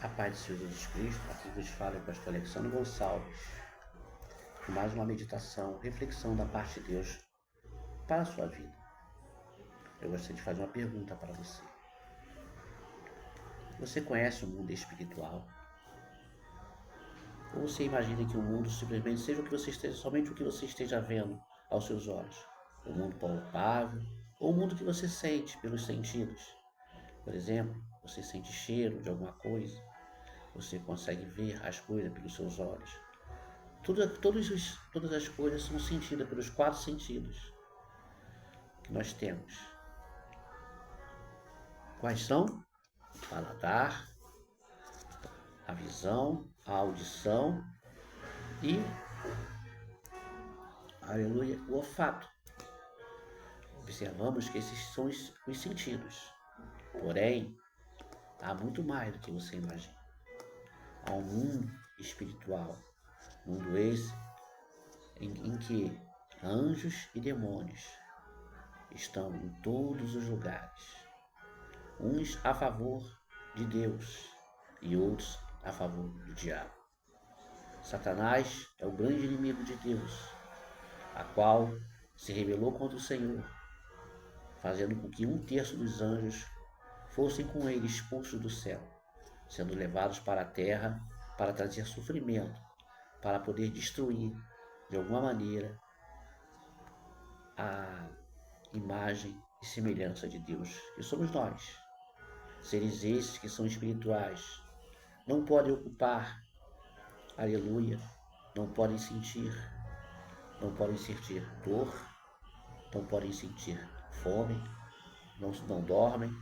A paz do Senhor Jesus Cristo, aqui vos fala é o pastor Alexandre Gonçalves, com mais uma meditação, reflexão da parte de Deus para a sua vida. Eu gostaria de fazer uma pergunta para você. Você conhece o mundo espiritual? Ou você imagina que o mundo simplesmente seja o que você esteja, somente o que você esteja vendo aos seus olhos? O mundo palpável, ou o mundo que você sente pelos sentidos? Por exemplo, você sente cheiro de alguma coisa, você consegue ver as coisas pelos seus olhos. Todas as coisas são sentidas pelos 4 sentidos que nós temos. Quais são? O paladar, a visão, a audição e, aleluia, o olfato. Observamos que esses são os sentidos. Porém, há muito mais do que você imagina. Há um mundo espiritual, mundo esse em que anjos e demônios estão em todos os lugares. Uns a favor de Deus e outros a favor do diabo. Satanás é o grande inimigo de Deus, a qual se rebelou contra o Senhor, fazendo com que 1/3 dos anjos fossem com ele expulsos do céu, sendo levados para a terra para trazer sofrimento, para poder destruir, de alguma maneira, a imagem e semelhança de Deus, que somos nós. Seres esses que são espirituais, não podem ocupar, aleluia, não podem sentir dor, não podem sentir fome, não dormem.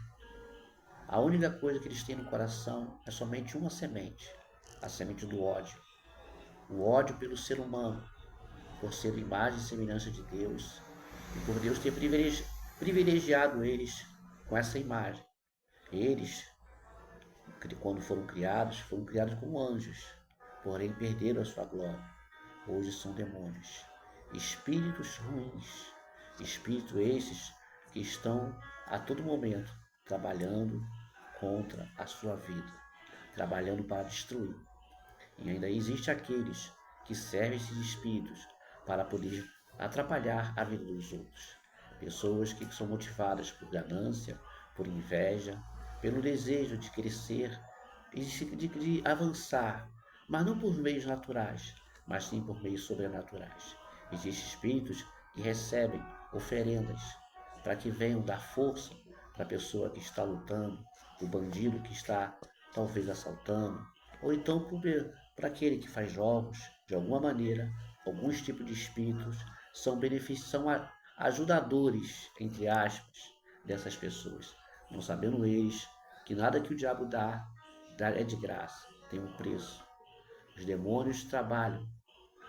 A única coisa que eles têm no coração é somente uma semente, a semente do ódio. O ódio pelo ser humano, por ser imagem e semelhança de Deus, e por Deus ter privilegiado eles com essa imagem. Eles, quando foram criados como anjos, porém perderam a sua glória. Hoje são demônios, espíritos ruins, espíritos esses que estão a todo momento trabalhando contra a sua vida, trabalhando para destruir. E ainda existe aqueles que servem esses espíritos para poder atrapalhar a vida dos outros. Pessoas que são motivadas por ganância, por inveja, pelo desejo de crescer e de avançar, mas não por meios naturais, mas sim por meios sobrenaturais. Existem espíritos que recebem oferendas para que venham dar força para a pessoa que está lutando, o bandido que está talvez assaltando, ou então para aquele que faz jogos. De alguma maneira, alguns tipos de espíritos são ajudadores, entre aspas, dessas pessoas, não sabendo eles que nada que o diabo dá é de graça, tem um preço. Os demônios trabalham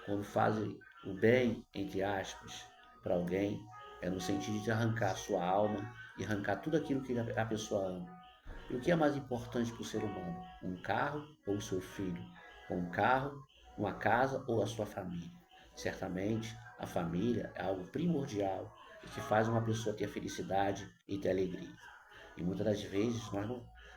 quando fazem o bem, entre aspas, para alguém, é no sentido de arrancar a sua alma e arrancar tudo aquilo que a pessoa ama. E o que é mais importante para o ser humano? Um carro ou o seu filho? Um carro, uma casa ou a sua família? Certamente, a família é algo primordial e que faz uma pessoa ter felicidade e ter alegria. E muitas das vezes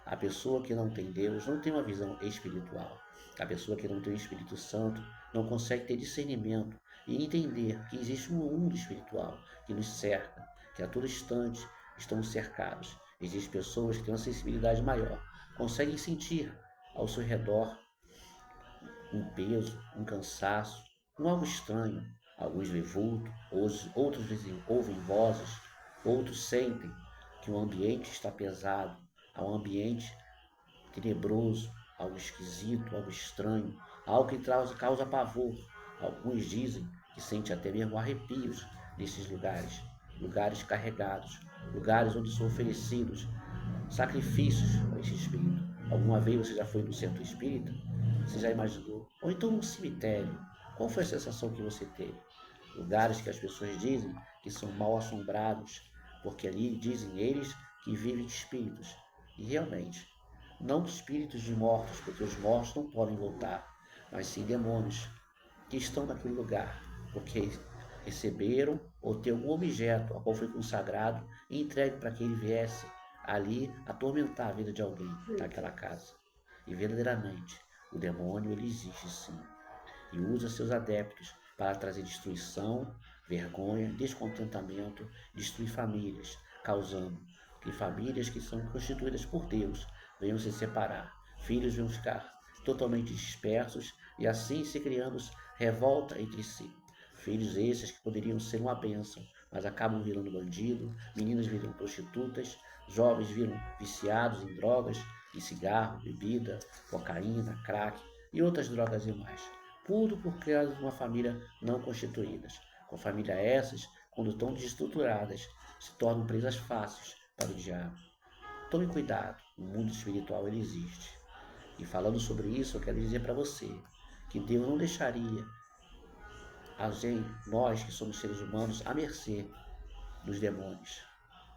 a pessoa que não tem Deus não tem uma visão espiritual. A pessoa que não tem o Espírito Santo não consegue ter discernimento e entender que existe um mundo espiritual que nos cerca, que a todo instante estamos cercados. Existem pessoas que têm uma sensibilidade maior, conseguem sentir ao seu redor um peso, um cansaço, algo estranho. Alguns veem vulto, outros ouvem vozes, outros sentem que o ambiente está pesado, há um ambiente tenebroso, algo esquisito, algo estranho, algo que causa pavor. Alguns dizem que sentem até mesmo arrepios nesses lugares, lugares carregados, lugares onde são oferecidos sacrifícios a esse espírito. Alguma vez você já foi no centro espírita? Você já imaginou? Ou então num cemitério? Qual foi a sensação que você teve? Lugares que as pessoas dizem que são mal assombrados, porque ali dizem eles que vivem espíritos. E realmente, não espíritos de mortos, porque os mortos não podem voltar, mas sim demônios que estão naquele lugar, porque receberam ou têm algum objeto ao qual foi consagrado e entregue para que ele viesse ali atormentar a vida de alguém naquela casa. E verdadeiramente, o demônio ele existe sim, e usa seus adeptos para trazer destruição, vergonha, descontentamento, destruir famílias, causando que famílias que são constituídas por Deus venham se separar, filhos venham ficar totalmente dispersos e assim se criando revolta entre si. Filhos esses que poderiam ser uma bênção, mas acabam virando bandido, meninas viram prostitutas, jovens viram viciados em drogas, em cigarro, bebida, cocaína, crack e outras drogas e mais. Tudo por causa de uma família não constituídas. Com família essas, quando estão desestruturadas, se tornam presas fáceis para o diabo. Tome cuidado, o mundo espiritual ele existe. E falando sobre isso, eu quero dizer para você que Deus não deixaria nós que somos seres humanos à mercê dos demônios.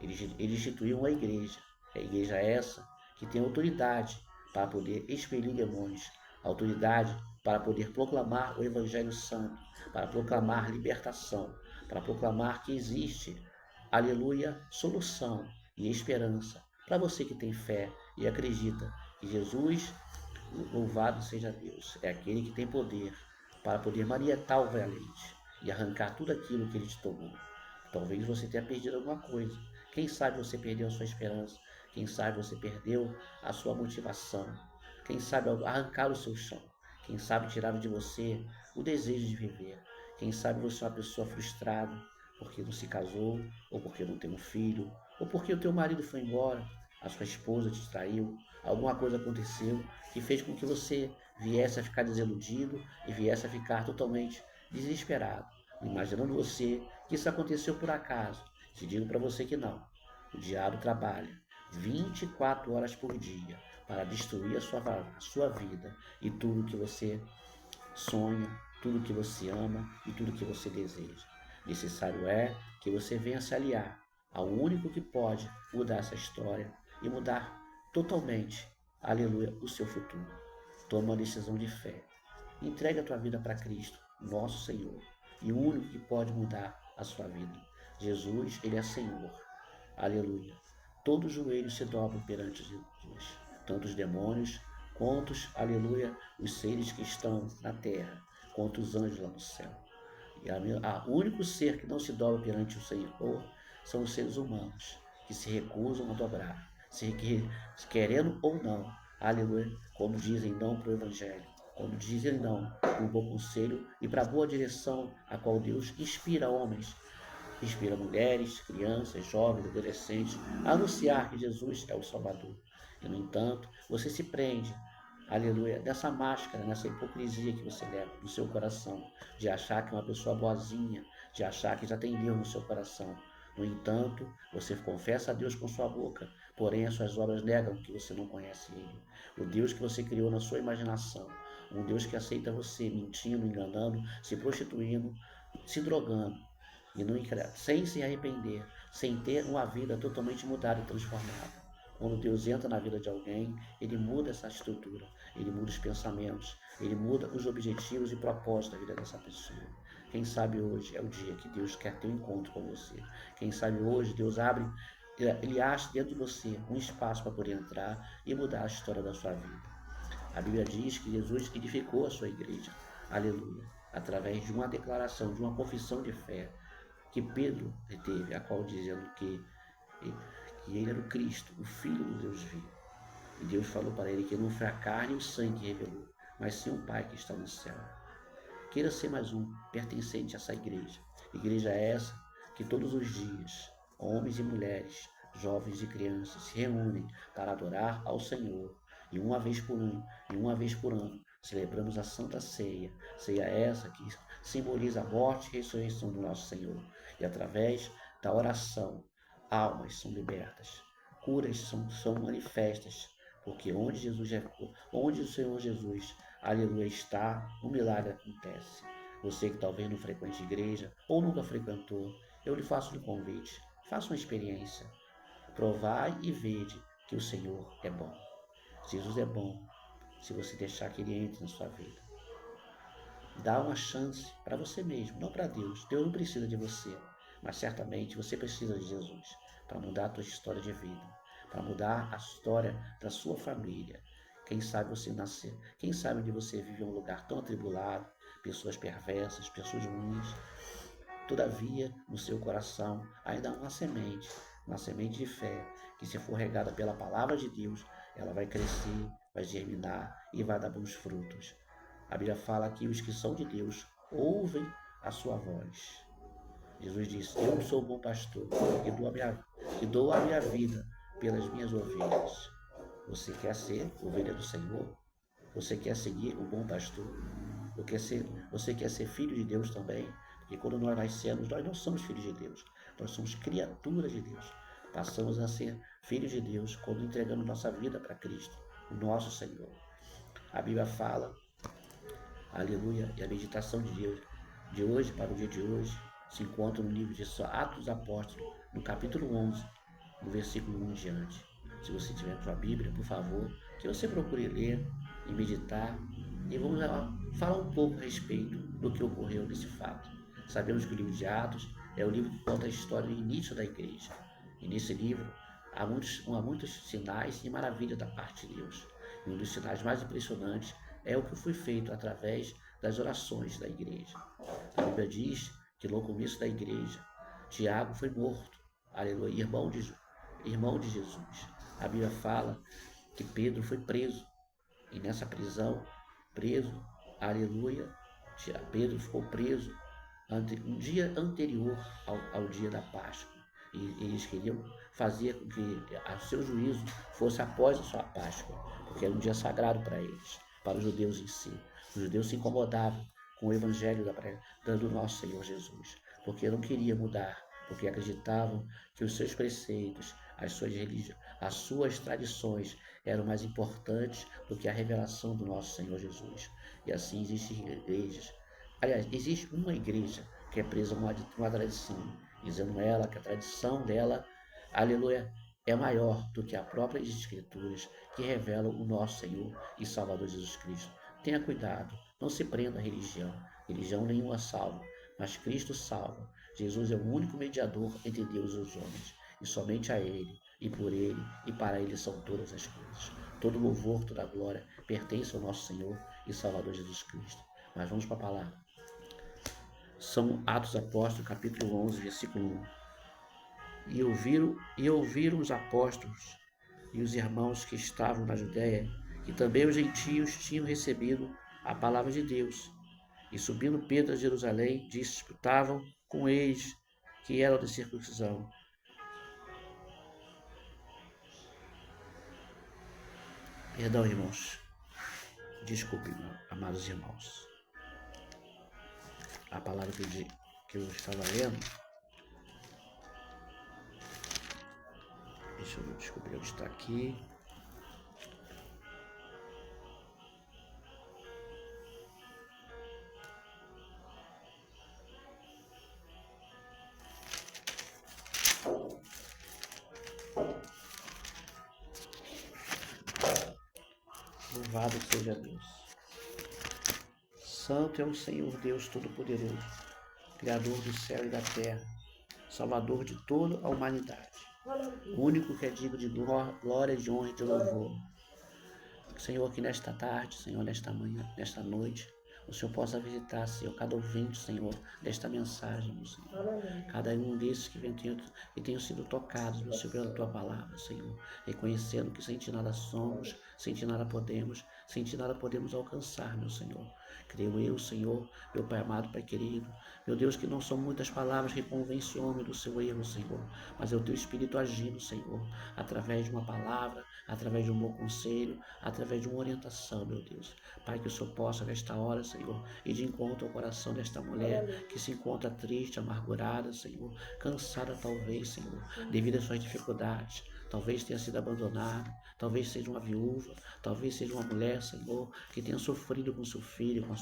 Ele instituiu uma igreja. A igreja é essa que tem autoridade para poder expelir demônios, autoridade para poder proclamar o Evangelho Santo, para proclamar libertação, para proclamar que existe, aleluia, solução e esperança para você que tem fé e acredita que Jesus, louvado seja Deus, é aquele que tem poder para poder marietar o valente e arrancar tudo aquilo que ele te tomou. Talvez você tenha perdido alguma coisa. Quem sabe você perdeu a sua esperança. Quem sabe você perdeu a sua motivação. Quem sabe arrancar o seu chão. Quem sabe tirar de você o desejo de viver. Quem sabe você é uma pessoa frustrada porque não se casou, ou porque não tem um filho, ou porque o teu marido foi embora, a sua esposa te traiu, alguma coisa aconteceu que fez com que você viesse a ficar desiludido e viesse a ficar totalmente desesperado, imaginando você que isso aconteceu por acaso. Te digo para você que não. O diabo trabalha 24 horas por dia para destruir a sua vida e tudo que você sonha, tudo que você ama e tudo que você deseja. Necessário é que você venha se aliar ao único que pode mudar essa história e mudar totalmente, aleluia, o seu futuro. Toma uma decisão de fé. Entregue a tua vida para Cristo, nosso Senhor, e o único que pode mudar a sua vida. Jesus, ele é Senhor. Aleluia. Todos os joelhos se dobram perante Jesus, tanto os demônios quanto, aleluia, os seres que estão na terra, quanto os anjos lá no céu. E o único ser que não se dobra perante o Senhor são os seres humanos, que se recusam a dobrar, querendo ou não, aleluia, quando dizem não para o Evangelho, quando dizem não para o bom conselho e para a boa direção a qual Deus inspira homens, inspira mulheres, crianças, jovens, adolescentes a anunciar que Jesus é o Salvador. E, no entanto, você se prende, aleluia, dessa máscara, nessa hipocrisia que você leva no seu coração, de achar que é uma pessoa boazinha, de achar que já tem Deus no seu coração. No entanto, você confessa a Deus com sua boca, porém as suas obras negam que você não conhece Ele. O Deus que você criou na sua imaginação, um Deus que aceita você mentindo, enganando, se prostituindo, se drogando, e não, sem se arrepender, sem ter uma vida totalmente mudada e transformada. Quando Deus entra na vida de alguém, Ele muda essa estrutura, Ele muda os pensamentos, Ele muda os objetivos e propósitos da vida dessa pessoa. Quem sabe hoje é o dia que Deus quer ter um encontro com você. Quem sabe hoje Deus abre, Ele acha dentro de você um espaço para poder entrar e mudar a história da sua vida. A Bíblia diz que Jesus edificou a sua igreja, aleluia, através de uma declaração, de uma confissão de fé, que Pedro teve, a qual dizendo que ele era o Cristo, o Filho do Deus vivo. E Deus falou para ele que não foi a carne e o sangue que revelou, mas sim o Pai que está no céu. Queira ser mais um pertencente a essa igreja. Igreja essa que todos os dias, homens e mulheres, jovens e crianças se reúnem para adorar ao Senhor. E uma vez por ano, celebramos a Santa Ceia. Ceia essa que simboliza a morte e ressurreição do nosso Senhor. E através da oração, almas são libertas, curas são manifestas, porque onde o Senhor Jesus, aleluia, está, um milagre acontece. Você que talvez não frequente igreja ou nunca frequentou, eu lhe faço um convite. Faça uma experiência. Provai e vede que o Senhor é bom. Jesus é bom se você deixar que Ele entre na sua vida. Dá uma chance para você mesmo, não para Deus. Deus não precisa de você, mas certamente você precisa de Jesus para mudar a tua história de vida, para mudar a história da sua família. Quem sabe você nascer, quem sabe onde você vive um lugar tão atribulado, pessoas perversas, pessoas ruins. Todavia, no seu coração ainda há uma semente de fé, que se for regada pela palavra de Deus, ela vai crescer, vai germinar e vai dar bons frutos. A Bíblia fala que os que são de Deus ouvem a sua voz. Jesus disse: eu sou o bom pastor que dou a minha vida pelas minhas ovelhas. Você quer ser ovelha do Senhor? Você quer seguir o bom pastor? Você quer ser filho de Deus também? Porque quando nós nascemos, nós não somos filhos de Deus, nós somos criaturas de Deus. Passamos a ser filhos de Deus quando entregamos nossa vida para Cristo, o nosso Senhor. A Bíblia fala, aleluia, e a meditação de hoje para o dia de hoje se encontra no livro de Atos dos Apóstolos, no capítulo 11, no versículo 1 em diante. Se você tiver sua Bíblia, por favor, que você procure ler e meditar, e vamos falar um pouco a respeito do que ocorreu nesse fato. Sabemos que o livro de Atos é o livro que conta a história do início da igreja. E nesse livro há muitos sinais e maravilhas da parte de Deus. E um dos sinais mais impressionantes é o que foi feito através das orações da igreja. A Bíblia diz que no começo da igreja, Tiago foi morto, aleluia, irmão de Jesus. A Bíblia fala que Pedro foi preso, e nessa prisão, aleluia, Pedro ficou preso um dia anterior ao dia da Páscoa. E eles queriam fazer com que o seu juízo fosse após a sua Páscoa, porque era um dia sagrado para eles, para os judeus em si. Os judeus se incomodavam com o evangelho do nosso Senhor Jesus, porque não queriam mudar, porque acreditavam que os seus preceitos, as suas tradições eram mais importantes do que a revelação do nosso Senhor Jesus. E assim existem igrejas. Aliás, existe uma igreja que é presa a uma tradição, dizendo ela que a tradição dela, aleluia, é maior do que a própria Escrituras que revelam o nosso Senhor e Salvador Jesus Cristo. Tenha cuidado, não se prenda à religião. Religião nenhuma salva, mas Cristo salva. Jesus é o único mediador entre Deus e os homens, e somente a Ele, e por Ele, e para Ele são todas as coisas. Todo louvor, toda glória pertence ao nosso Senhor e Salvador Jesus Cristo. Mas vamos para a palavra. São Atos Apóstolos, capítulo 11, versículo 1. E ouviram os apóstolos e os irmãos que estavam na Judéia, que também os gentios tinham recebido a palavra de Deus. E subindo Pedro a Jerusalém, disputavam com eles que eram de circuncisão. Perdão, irmãos. Desculpem, amados irmãos. A palavra que eu estava lendo, deixa eu descobrir onde está aqui. Louvado seja Deus. Santo é o Senhor Deus Todo-Poderoso, Criador do céu e da terra, Salvador de toda a humanidade, o único que é digno de glória, de honra e de louvor. Senhor, que nesta tarde, Senhor, nesta manhã, nesta noite, o Senhor possa visitar, Senhor, cada ouvinte, Senhor, desta mensagem, meu Senhor. Cada um desses que tenham sido tocados, meu Senhor, pela Tua palavra, Senhor. Reconhecendo que sem Ti nada somos, sem Ti nada podemos, sem Ti nada podemos alcançar, meu Senhor. Creio eu, Senhor, meu Pai amado, Pai querido, meu Deus, que não são muitas palavras que convencem o homem do seu erro, Senhor, mas é o Teu Espírito agindo, Senhor, através de uma palavra, através de um bom conselho, através de uma orientação, meu Deus. Pai, que o Senhor possa, nesta hora, Senhor, ir de encontro ao coração desta mulher que se encontra triste, amargurada, Senhor, cansada talvez, Senhor, devido às suas dificuldades. Talvez tenha sido abandonada, talvez seja uma viúva, talvez seja uma mulher, Senhor, que tenha sofrido com seu filho, com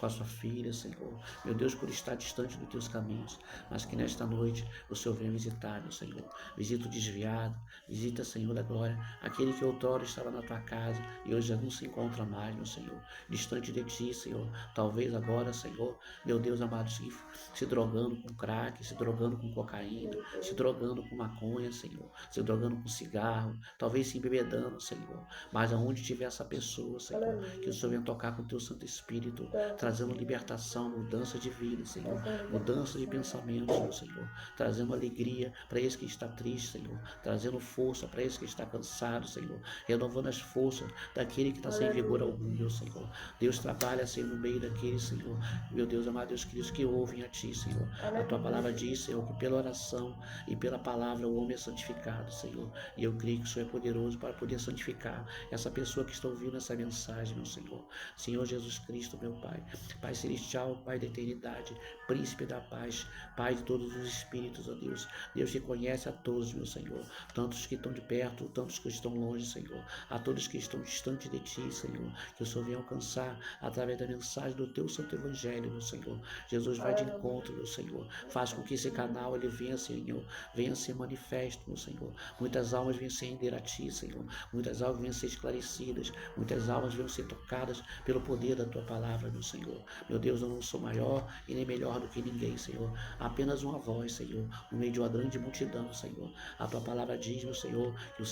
a sua filha, Senhor. Meu Deus, por estar distante dos teus caminhos, mas que nesta noite o Senhor venha visitar, meu Senhor. Visita o desviado, visita, Senhor da glória, aquele que outrora estava na tua casa e hoje já não se encontra mais, meu Senhor, distante de ti, Senhor. Talvez agora, Senhor, meu Deus amado, se drogando com crack, se drogando com cocaína, se drogando com maconha, Senhor, se drogando andando com cigarro, talvez se embebedando, Senhor. Mas aonde tiver essa pessoa, Senhor, que o Senhor venha tocar com o teu Santo Espírito, trazendo libertação, mudança de vida, Senhor, mudança de pensamentos, meu Senhor, trazendo alegria para esse que está triste, Senhor, trazendo força para esse que está cansado, Senhor, renovando as forças daquele que está sem vigor algum, meu Senhor. Deus trabalha, Senhor, no meio daqueles, Senhor, meu Deus amado, Deus Cristo, que ouvem a Ti, Senhor. A Tua palavra diz, Senhor, que pela oração e pela palavra o homem é santificado, Senhor. E eu creio que o Senhor é poderoso para poder santificar essa pessoa que está ouvindo essa mensagem, meu Senhor. Senhor Jesus Cristo, meu Pai, Pai celestial, Pai da eternidade, Príncipe da paz, Pai de todos os espíritos, ó Deus. Deus que conhece a todos, meu Senhor, tantos que estão de perto, tantos que estão longe, Senhor, a todos que estão distantes de Ti, Senhor, que o Senhor venha alcançar através da mensagem do Teu Santo Evangelho, meu Senhor. Jesus, vai de encontro, meu Senhor, faz com que esse canal ele venha, Senhor, venha ser manifesto, meu Senhor. Muitas almas venham se render a Ti, Senhor, muitas almas venham ser esclarecidas, muitas almas venham ser tocadas pelo poder da Tua palavra, meu Senhor. Meu Deus, eu não sou maior e nem melhor do que ninguém, Senhor, apenas uma voz, Senhor, no meio de uma grande multidão, Senhor. A Tua palavra diz, meu Senhor, que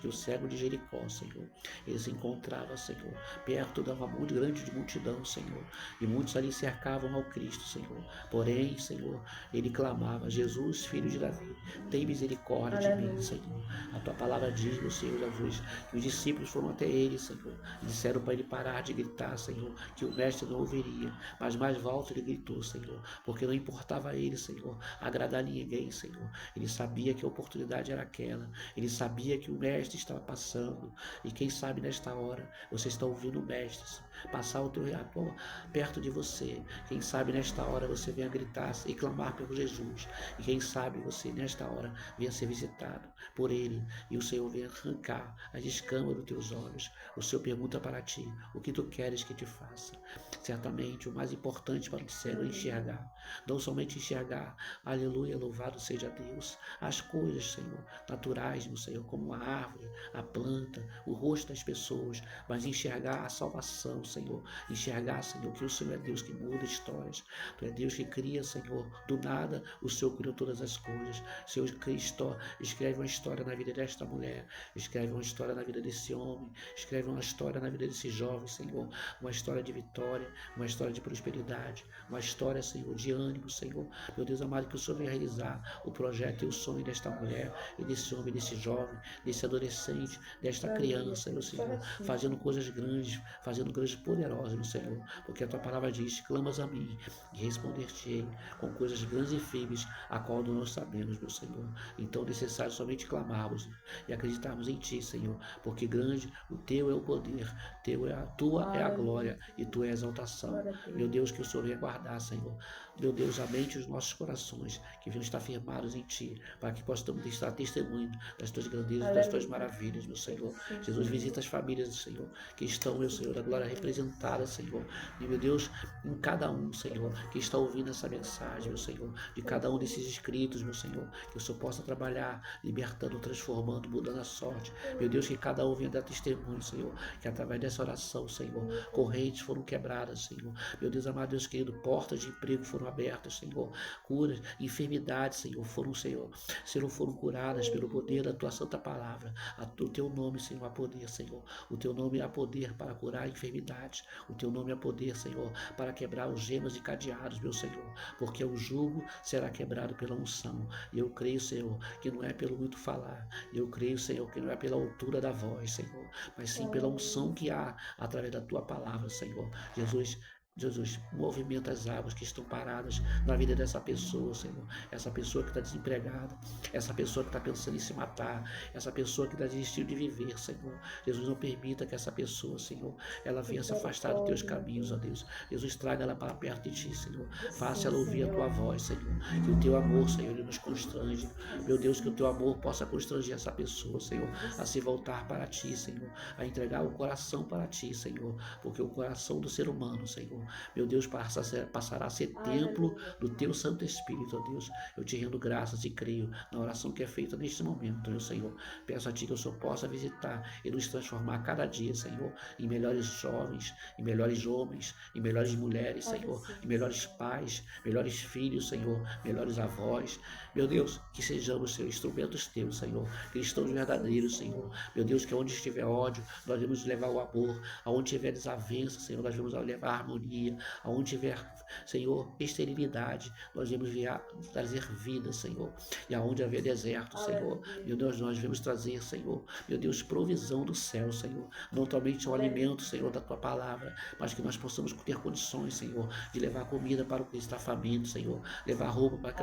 o cego de Jericó, Senhor, ele se encontrava, Senhor, perto de uma muito grande multidão, Senhor, e muitos ali cercavam ao Cristo, Senhor. Porém, Senhor, ele clamava: Jesus, filho de Davi, tem misericórdia de mim, Senhor. A Tua palavra diz, meu Senhor Jesus, que os discípulos foram até ele, Senhor, e disseram para ele parar de gritar, Senhor, que o mestre não ouviria, mas mais volta ele gritou, Senhor, porque não importava a ele, Senhor, agradar ninguém, Senhor. Ele sabia que a oportunidade era aquela, ele sabia que o mestre estava passando, e quem sabe nesta hora você está ouvindo o mestre passar o teu reator perto de você. Quem sabe nesta hora você venha gritar e clamar pelo Jesus, e quem sabe você nesta hora venha ser visitado por ele, e o Senhor venha arrancar as escamas dos teus olhos. O Senhor pergunta para ti: o que tu queres que te faça? Certamente o mais importante para o cego é enxergar, não somente enxergar, aleluia, louvado seja Deus, as coisas, Senhor, naturais, meu Senhor, como a árvore, a planta, o rosto das pessoas, mas enxergar a salvação, Senhor, enxergar, Senhor, que o Senhor é Deus que muda histórias, Tu é Deus que cria, Senhor, do nada o Senhor criou todas as coisas. Senhor Cristo, escreve uma história na vida desta mulher, escreve uma história na vida desse homem, escreve uma história na vida desse jovem, Senhor, uma história de vitória, uma história de prosperidade, uma história, Senhor, de ânimo, Senhor. Meu Deus amado, que o Senhor venha realizar o projeto e o sonho desta mulher, e desse homem, desse jovem, desse adolescente, desta criança, meu Senhor, fazendo coisas grandes, fazendo coisas poderosas, meu Senhor, porque a Tua palavra diz: clamas a mim e responder-te-ei com coisas grandes e firmes, a qual não sabemos, meu Senhor. Então é necessário somente clamarmos e acreditarmos em Ti, Senhor, porque grande o Teu é o poder, Tua é a glória e Tua é a exaltação. Meu Deus, que o Senhor venha guardar, Senhor. Meu Deus, aumente os nossos corações, que venham estar firmados em Ti, para que possamos estar testemunho das Tuas grandezas, das Tuas maravilhas, meu Senhor. Jesus, visita as famílias, Senhor, que estão, meu Senhor, da glória representada, Senhor. E, meu Deus, em cada um, Senhor, que está ouvindo essa mensagem, meu Senhor, de cada um desses inscritos, meu Senhor, que o Senhor possa trabalhar, libertando, transformando, mudando a sorte. Meu Deus, que cada um venha dar testemunho, Senhor, que através dessa oração, Senhor, correntes foram quebradas, Senhor. Meu Deus amado, Deus querido, portas de emprego foram abertas, Senhor. Curas, enfermidades, Senhor, foram curadas pelo poder da Tua santa palavra. O Teu nome, Senhor, há poder, Senhor. O Teu nome há poder para curar enfermidades. O Teu nome há poder, Senhor, para quebrar os gemas e cadeados, meu Senhor, porque o jugo será quebrado pela unção. E eu creio, Senhor, que não é pelo muito falar. Eu creio, Senhor, que não é pela altura da voz, Senhor, mas sim pela unção que há através da Tua palavra, Senhor. Jesus, movimenta as águas que estão paradas na vida dessa pessoa, Senhor. Essa pessoa que está desempregada, essa pessoa que está pensando em se matar, essa pessoa que está desistindo de viver, Senhor. Jesus, não permita que essa pessoa, Senhor, ela venha se afastar dos Teus caminhos, ó Deus. Jesus, traga ela para perto de Ti, Senhor. Faça ela ouvir a Tua voz, Senhor. Que o Teu amor, Senhor, ele nos constrange. Meu Deus, que o Teu amor possa constranger essa pessoa, Senhor, a se voltar para Ti, Senhor, a entregar o coração para Ti, Senhor, porque o coração do ser humano, Senhor, Meu Deus, passará a ser templo do teu Santo Espírito, ó Deus. Eu te rendo graças e creio na oração que é feita neste momento, meu Senhor. Peço a Ti que o Senhor possa visitar e nos transformar cada dia, Senhor, em melhores jovens, em melhores homens, em melhores mulheres, Senhor, em melhores pais, melhores filhos, Senhor, melhores avós. Meu Deus, que sejamos, Senhor, instrumentos Teus, Senhor, cristãos verdadeiros, Senhor. Meu Deus, que onde estiver ódio, nós vamos levar o amor. Aonde tiver desavença, Senhor, nós vamos levar a harmonia. Aonde tiver, Senhor, esterilidade, nós vamos trazer vida, Senhor. E aonde haver deserto, Senhor, meu Deus, nós vamos trazer, Senhor, meu Deus, provisão do céu, Senhor. Não somente o alimento, Senhor, da Tua palavra, mas que nós possamos ter condições, Senhor, de levar comida para o que está faminto, Senhor. Levar roupa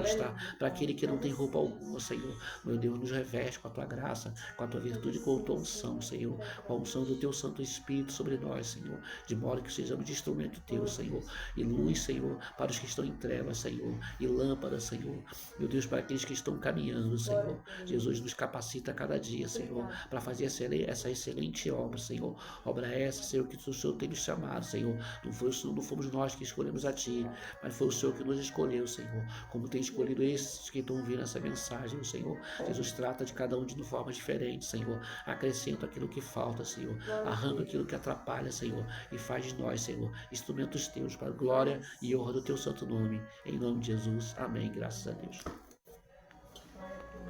para aquele que não tem roupa alguma, Senhor. Meu Deus, nos reveste com a Tua graça, com a Tua virtude, com a Tua unção, Senhor. Com a unção do Teu Santo Espírito sobre nós, Senhor. De modo que sejamos de instrumento Teu, Senhor. E luz, Senhor, para os que estão em trevas, Senhor. E lâmpada, Senhor. Meu Deus, para aqueles que estão caminhando, Senhor. Jesus nos capacita cada dia, Senhor, para fazer essa excelente obra, Senhor. Obra essa, Senhor, que o Senhor tem nos chamado, Senhor. Não fomos nós que escolhemos a Ti, mas foi o Senhor que nos escolheu, Senhor. Como tem escolhido esses que estão ouvindo essa mensagem, Senhor. Jesus trata de cada um de forma diferente, Senhor. Acrescenta aquilo que falta, Senhor. Arranca aquilo que atrapalha, Senhor. E faz de nós, Senhor, instrumentos Teus para a glória e honra do Teu santo nome. Em nome de Jesus. Amém. Graças a Deus.